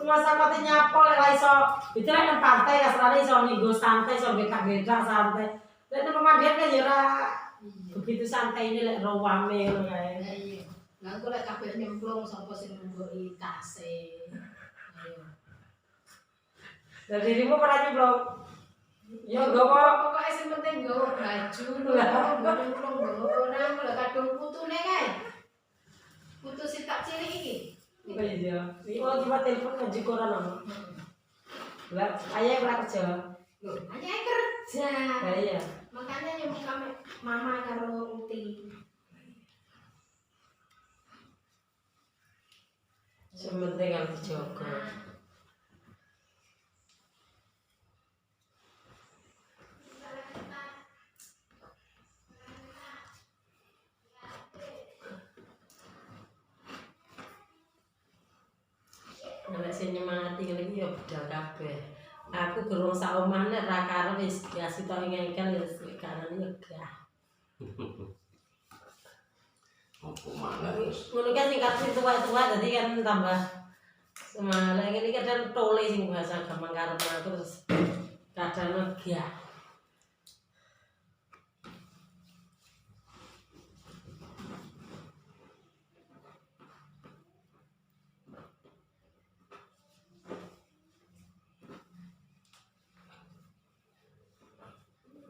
masa kote nyapo lek iso. Itu lek nang pantai kasarane iso minggu santai iso betak-betak santai. Lek nang pemandian kan ya ora begitu santai ini lek rawame ngono kae. Iya. Lah kok lek kabeh nyemplung sapa sing nggoki tase. Ayo. Lah dirimu pernah nyemplung? Ya nggawa Pokoke sing penting nggawa baju nggawa nyemplung nggawa ora lek kadung putune kae. Putu si tak cilik iki. oh iya. Oh cuma telepon ngaji koran apa? Lah ayah ora kerja. Lho, hanya kerja. Lah iya. Makanya yang kami mama karo Uti. Sementing harus dijaga. Nek sing nyemangati ngene iki ya bedal kabeh. Aku gerung sak omah nek ra karo wis kasih tok ngengkel ya kanan ya gah. Apa mana terus? Ngono kan sing kasih tua-tua dadi kan tambah semangat. Lek ngene kadang tole sing bahasa gampang karep aku terus kadang gah.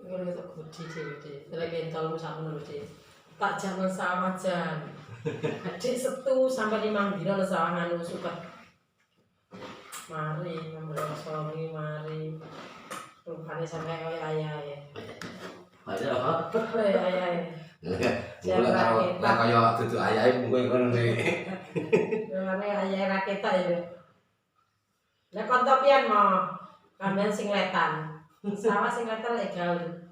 Ngono kok gudi dhewe. Lek entol sakmono lho, tak jaman sawah jan. Adik setu sampai 5 dina sawangan suket. Mari nomor suami mari. Rupane sampai kaya ayah ya. Ayo apa? Ayah. Mulai kaya duduk ayahe mungkin ngono nek. Memane ayah raketa ya. Lah kontok pian mau kamben sing wetan. Sawah sing wetan lek gaul.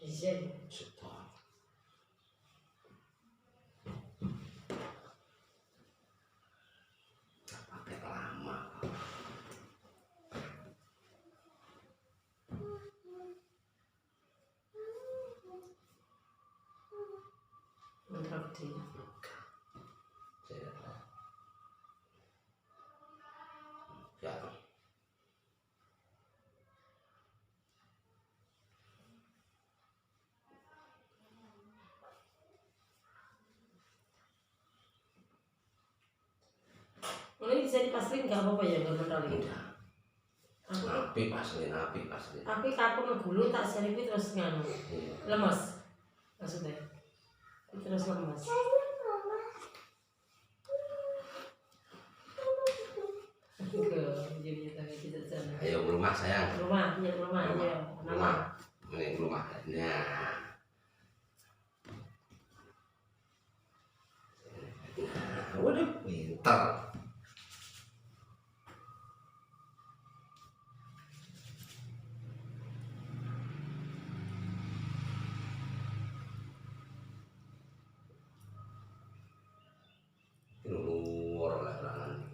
Izin. Pakai lama. Mantap dia. Ya. Ini bisa dipastiin nggak apa-apa ya nggak mental ini. Api paslin. Tapi kapur ngegulu tak seripi terus nganu. Lemes. Maksudnya. Terus lemes. Ayo rumah sayang. Rumah, iya rumah, iya. Rumah. Ini rumah. Nah. Waduh, pintar. Luar larangan.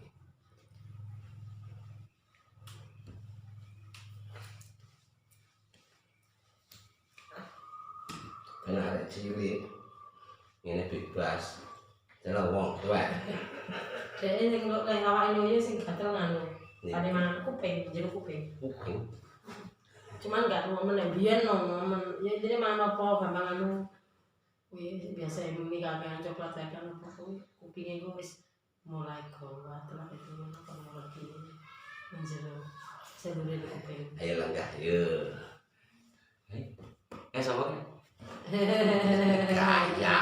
Kan arek cilik. Ngene bebas. Jalan wong tuwek. Jadi sing lek awake dhewe sing gatel nganu. Tadi mangan kuping, jeruk kuping. Kuping. Cuman enggak momen biyen momen. Ya jadi mangan apa gampang anu. Kuwi biasa mimi kakean coklat kakean apa kuwi kupinge ku wis mulai gawat lah itu apa lagi menjero sedure di kuping. Ayo langgah yuk. Sama kan? Kaya.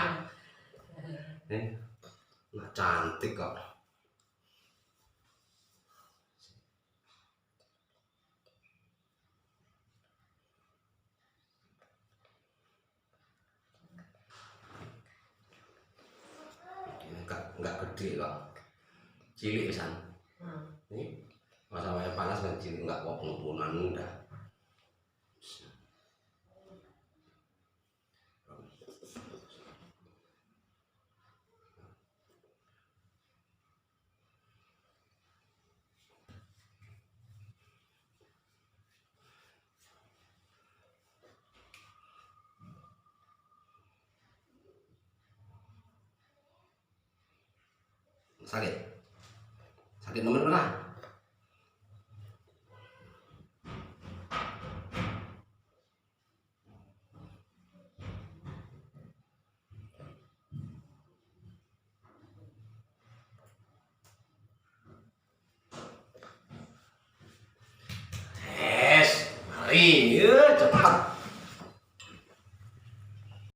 Nggak cantik kok. Enggak gede kok. Cilik pisan. Ini masalahnya panas kan cilik enggak kok ngomponan udah. Sakit. Sakit nemen lah. Mari, cepat.